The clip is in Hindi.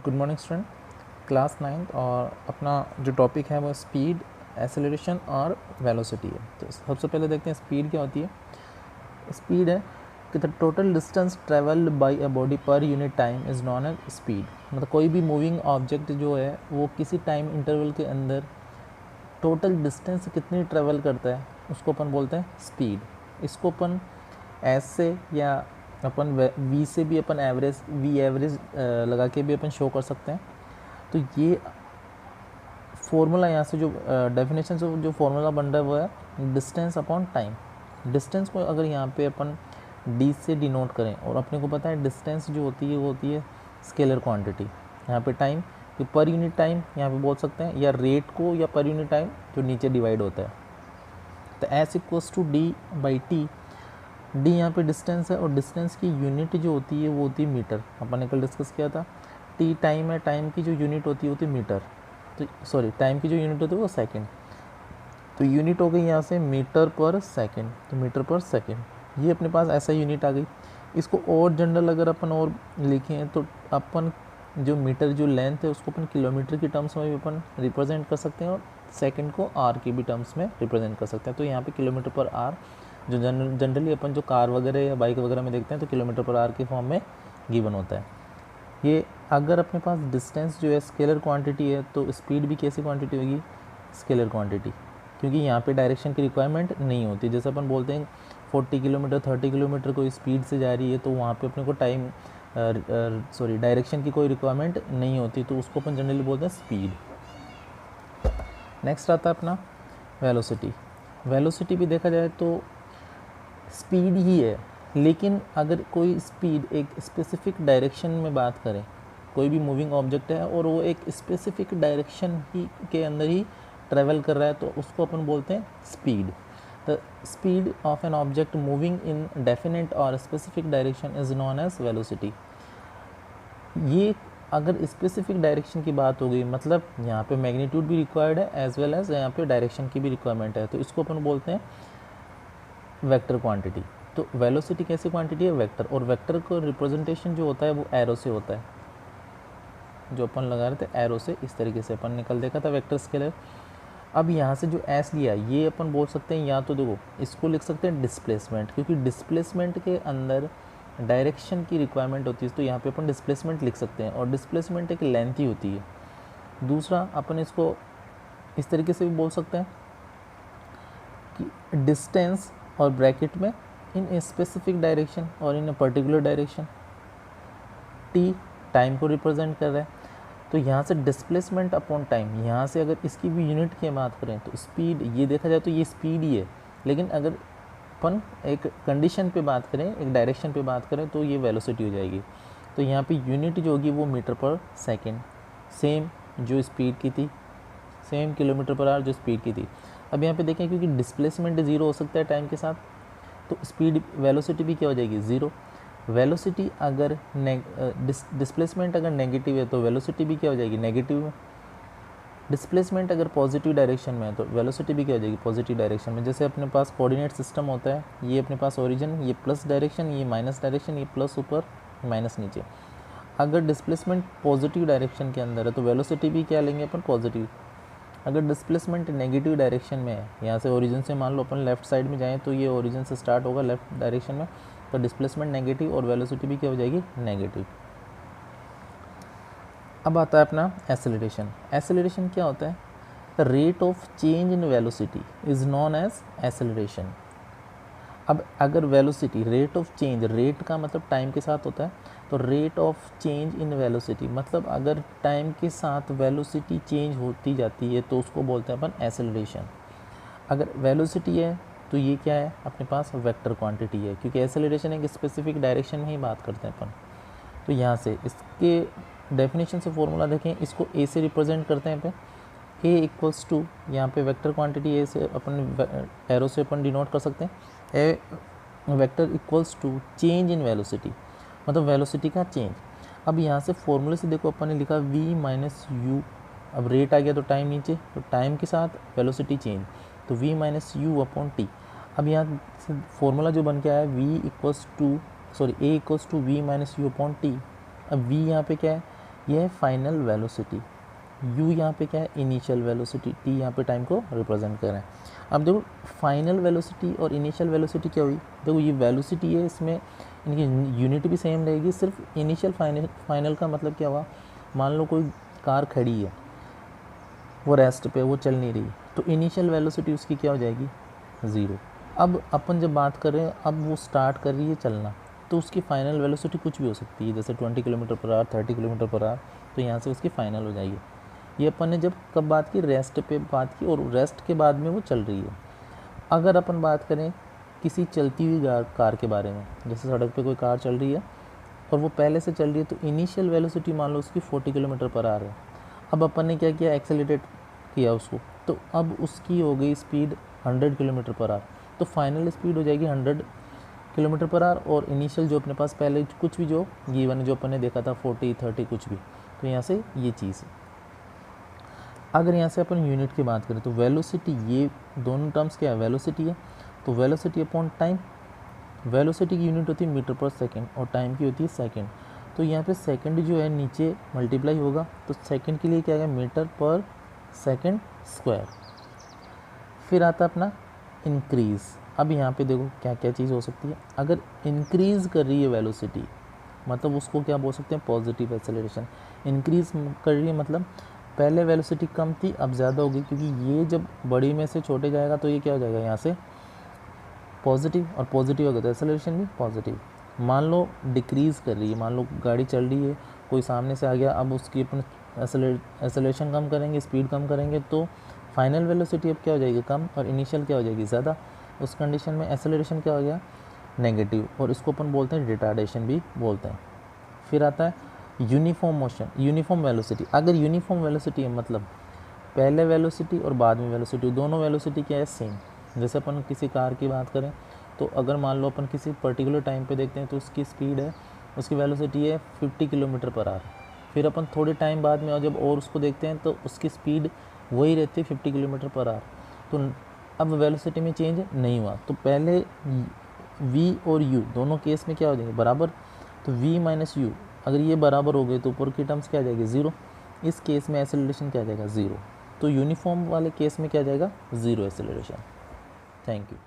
Good morning student, class 9th और अपना जो टॉपिक है वो स्पीड, एसेलरेशन और वेलोसिटी है। तो सबसे पहले देखते हैं स्पीड क्या होती है। स्पीड है कि the total distance travelled by a body per unit time is known as speed. मतलब कोई भी मूविंग ऑब्जेक्ट जो है वो किसी टाइम इंटरवल के अंदर टोटल डिस्टेंस कितनी ट्रेवल करता है उसको अपन बोलते हैं स्पीड। इसको अपन एस से या अपन वी से भी अपन वी एवरेज लगा के भी अपन शो कर सकते हैं। तो ये फॉर्मूला यहाँ से जो डेफिनेशन से जो फॉर्मूला बन रहा है वो है डिस्टेंस अपॉन टाइम। डिस्टेंस को अगर यहाँ पे अपन डी से डिनोट करें और अपने को पता है डिस्टेंस जो होती है वो होती है स्केलर क्वांटिटी। यहाँ पे टाइम कि पर यूनिट टाइम यहाँ पे बोल सकते हैं, या रेट को या पर यूनिट टाइम जो नीचे डिवाइड होता है। तो S equals to D by T. D यहाँ पे डिस्टेंस है और डिस्टेंस की यूनिट जो होती है वो होती है मीटर। अपन ने कल डिस्कस किया था। टी टाइम है, टाइम की जो यूनिट होती है मीटर। तो सॉरी, टाइम की जो यूनिट होती है वो सेकंड। तो यूनिट हो गई यहाँ से मीटर पर सेकंड, तो मीटर पर सेकंड ये अपने पास ऐसा यूनिट आ गई। इसको और जनरल अगर अपन और लिखें तो अपन जो मीटर जो लेंथ है उसको अपन किलोमीटर की टर्म्स में भी अपन रिप्रेजेंट कर सकते हैं और सेकंड को आर की भी टर्म्स में रिप्रेजेंट कर सकते हैं। तो यहाँ पे किलोमीटर पर आर जो जनरली अपन जो कार वगैरह या बाइक वगैरह में देखते हैं तो किलोमीटर पर आर के फॉर्म में गिवन होता है। ये अगर अपने पास डिस्टेंस जो है स्केलर क्वांटिटी है तो स्पीड भी कैसी क्वांटिटी होगी, स्केलर क्वांटिटी, क्योंकि यहाँ पे डायरेक्शन की रिक्वायरमेंट नहीं होती। जैसे अपन बोलते हैं 40 किलोमीटर 30 किलोमीटर कोई स्पीड से जा रही है तो वहाँ पे अपने को डायरेक्शन की कोई रिक्वायरमेंट नहीं होती, तो उसको अपन जनरली बोलते हैं स्पीड। नेक्स्ट आता है अपना वेलोसिटी। वेलोसिटी भी देखा जाए तो स्पीड ही है, लेकिन अगर कोई स्पीड एक स्पेसिफिक डायरेक्शन में बात करें, कोई भी मूविंग ऑब्जेक्ट है और वो एक स्पेसिफिक डायरेक्शन ही के अंदर ही ट्रेवल कर रहा है तो उसको अपन बोलते हैं speed. The speed of an object moving in definite और specific direction is known as velocity. ये अगर स्पेसिफिक डायरेक्शन की बात हो गई, मतलब यहाँ पे मैग्नीट्यूड भी रिक्वायर्ड है एज वेल एज यहाँ पे डायरेक्शन की भी रिक्वायरमेंट है, तो इसको अपन बोलते हैं वेक्टर क्वांटिटी। तो वेलोसिटी कैसी क्वांटिटी है, वेक्टर। और वेक्टर को रिप्रेजेंटेशन जो होता है वो एरो से होता है, जो अपन लगा रहे थे एरो से, इस तरीके से अपन निकल देखा था वेक्टर स्केलर। अब यहाँ से जो एस लिया ये अपन बोल सकते हैं, या तो देखो इसको लिख सकते हैं डिस्प्लेसमेंट, क्योंकि डिस्प्लेसमेंट के अंदर डायरेक्शन की रिक्वायरमेंट होती है, तो यहाँ पे अपन डिस्प्लेसमेंट लिख सकते हैं और डिस्प्लेसमेंट एक लेंथ ही होती है। दूसरा अपन इसको इस तरीके से भी बोल सकते हैं कि डिस्टेंस और ब्रैकेट में इन ए स्पेसिफिक डायरेक्शन और in a particular direction. T time को रिप्रेजेंट कर रहा है, तो यहाँ से डिस्प्लेसमेंट अपॉन टाइम, यहाँ से अगर इसकी भी यूनिट की बात करें तो स्पीड, ये देखा जाए तो ये स्पीड ही है, लेकिन अगर अपन एक कंडीशन पे बात करें, एक डायरेक्शन पे बात करें तो ये वेलोसिटी हो जाएगी। तो यहाँ पे यूनिट जो होगी वो मीटर पर सेकेंड, सेम जो स्पीड की थी, सेम किलोमीटर पर आवर जो स्पीड की थी। अब यहाँ पे देखें क्योंकि डिस्प्लेसमेंट ज़ीरो हो सकता है टाइम के साथ, तो स्पीड वेलोसिटी भी क्या हो जाएगी, ज़ीरो। वेलोसिटी अगर डिस्प्लेसमेंट अगर नेगेटिव है तो वेलोसिटी भी क्या हो जाएगी, नेगेटिव में। डिस्प्लेसमेंट अगर पॉजिटिव डायरेक्शन में है तो वेलोसिटी भी क्या हो जाएगी, पॉजिटिव डायरेक्शन में। जैसे अपने पास कोऑर्डिनेट सिस्टम होता है, ये अपने पास ओरिजिन, ये प्लस डायरेक्शन, ये माइनस डायरेक्शन, ये प्लस ऊपर माइनस नीचे। अगर डिस्प्लेसमेंट पॉजिटिव डायरेक्शन के अंदर है तो वेलोसिटी भी क्या लेंगे अपन, पॉजिटिव। अगर डिस्प्लेसमेंट नेगेटिव डायरेक्शन में है, यहाँ से ओरिजिन से मान लो अपन लेफ्ट साइड में जाएँ तो ये ओरिजिन से स्टार्ट होगा लेफ्ट डायरेक्शन में, तो डिस्प्लेसमेंट नेगेटिव और वेलोसिटी भी क्या हो जाएगी, नेगेटिव। अब आता है अपना एसेलरेशन। एसेलरेशन क्या होता है, the rate of change in velocity is known as acceleration. अब अगर velocity, rate of change, rate का मतलब टाइम के साथ होता है, तो rate of change in velocity मतलब अगर टाइम के साथ वेलोसिटी चेंज होती जाती है तो उसको बोलते हैं अपन एसेलरेशन। अगर वेलोसिटी है तो ये क्या है, अपने पास वेक्टर क्वांटिटी है, क्योंकि एसेलरेशन एक स्पेसिफिक डायरेक्शन में ही बात करते हैं अपन। तो यहाँ से इसके डेफिनेशन से फॉर्मूला देखें, इसको ए से रिप्रेजेंट करते हैं पे, ए इक्वल्स टू, यहाँ पे वेक्टर क्वांटिटी ए से अपन एरो से अपन डिनोट कर सकते हैं, a vector equals to change in velocity, मतलब वेलोसिटी का चेंज। अब यहाँ से फॉर्मूले से देखो अपन ने लिखा v माइनस यू, अब रेट आ गया तो टाइम नीचे, तो टाइम के साथ वेलोसिटी चेंज, तो v minus u upon t. अब यहाँ से फॉर्मूला जो बन के आया a equals to v minus u upon t. अब v यहाँ पे क्या है, ये है फाइनल वेलोसिटी। u यहाँ पे क्या है, इनिशियल वेलोसिटी, t यहाँ पे टाइम को रिप्रेजेंट कर रहे हैं। अब देखो फाइनल वेलोसिटी और इनिशियल वेलोसिटी क्या हुई, देखो ये वेलोसिटी है, इसमें इनकी यूनिट भी सेम रहेगी, सिर्फ इनिशियल फाइनल का मतलब क्या हुआ, मान लो कोई कार खड़ी है, वो रेस्ट पे, वो चल नहीं रही, तो इनिशियल वेलोसिटी उसकी क्या हो जाएगी, 0। अब अपन जब बात कर रहे हैं, अब वो स्टार्ट कर रही है चलना, तो उसकी फाइनल वेलोसिटी कुछ भी हो सकती है, जैसे 20 kilometre per hour, 30 kilometre per hour, तो यहाँ से उसकी फाइनल हो जाएगी। ये अपन ने जब कब बात की, रेस्ट पे बात की, और रेस्ट के बाद में वो चल रही है। अगर अपन बात करें किसी चलती हुई कार के बारे में, जैसे सड़क पे कोई कार चल रही है और वो पहले से चल रही है, तो इनिशियल वेलोसिटी मान लो उसकी 40 किलोमीटर पर आवर है। अब अपन ने क्या किया, एक्सेलरेटेड किया उसको, तो अब उसकी हो गई स्पीड 100 किलोमीटर पर आवर, तो फाइनल स्पीड हो जाएगी 100 किलोमीटर पर आवर, और इनिशियल जो अपने पास पहले कुछ भी जो गिवन जो अपन ने देखा था 40 30 कुछ भी, तो यहाँ से ये चीज़। अगर यहाँ से अपन यूनिट की बात करें तो वेलोसिटी, ये दोनों टर्म्स क्या है, वेलोसिटी है, तो वेलोसिटी अपॉन टाइम, वेलोसिटी की यूनिट होती है मीटर पर सेकेंड और टाइम की होती है सेकेंड, तो यहाँ पे सेकंड जो है नीचे मल्टीप्लाई होगा, तो सेकंड के लिए क्या है, मीटर पर सेकंड स्क्वायर। फिर आता है अपना इंक्रीज़। अब यहाँ पे देखो क्या क्या चीज़ हो सकती है, अगर इंक्रीज़ कर रही है वेलोसिटी, मतलब उसको क्या बोल सकते हैं, पॉजिटिव एक्सेलरेशन। इंक्रीज़ कर रही है मतलब पहले वेलोसिटी कम थी, अब ज़्यादा होगी, क्योंकि ये जब बड़ी में से छोटे जाएगा तो ये क्या हो जाएगा, यहाँ से पॉजिटिव, और पॉजिटिव होगा तो एक्सेलरेशन भी पॉजिटिव। मान लो डिक्रीज़ कर रही है, मान लो गाड़ी चल रही है, कोई सामने से आ गया, अब उसकी अपन एक्सेलरेशन कम करेंगे, स्पीड कम करेंगे, तो फाइनल वेलोसिटी अब क्या हो जाएगी, कम, और इनिशियल क्या हो जाएगी, ज़्यादा। उस कंडीशन में एक्सेलरेशन क्या हो गया, नेगेटिव, और इसको अपन बोलते हैं रिटार्डेशन भी बोलते हैं। फिर आता है यूनिफॉर्म मोशन, यूनिफॉर्म वेलोसिटी। अगर यूनिफॉर्म वेलोसिटी है मतलब पहले वेलोसिटी और बाद में वेलोसिटी, दोनों वेलोसिटी क्या है, सेम। जैसे अपन किसी कार की बात करें, तो अगर मान लो अपन किसी पर्टिकुलर टाइम पे देखते हैं, तो उसकी स्पीड है, उसकी वेलोसिटी है 50 किलोमीटर पर आवर। फिर अपन थोड़े टाइम बाद में और जब और उसको देखते हैं, तो उसकी स्पीड वही रहती है 50 किलोमीटर पर आवर, तो अब वेलोसिटी में चेंज नहीं हुआ। तो पहले v और u दोनों केस में क्या हो जाएंगे, बराबर, तो v माइनस यू, अगर ये बराबर हो गए तो ऊपर की टर्म्स क्या आ जाएगी, 0। इस केस में एक्सेलरेशन क्या आ जाएगा, 0। तो यूनिफॉर्म वाले केस में क्या आ जाएगा, 0 एक्सेलरेशन। Thank you.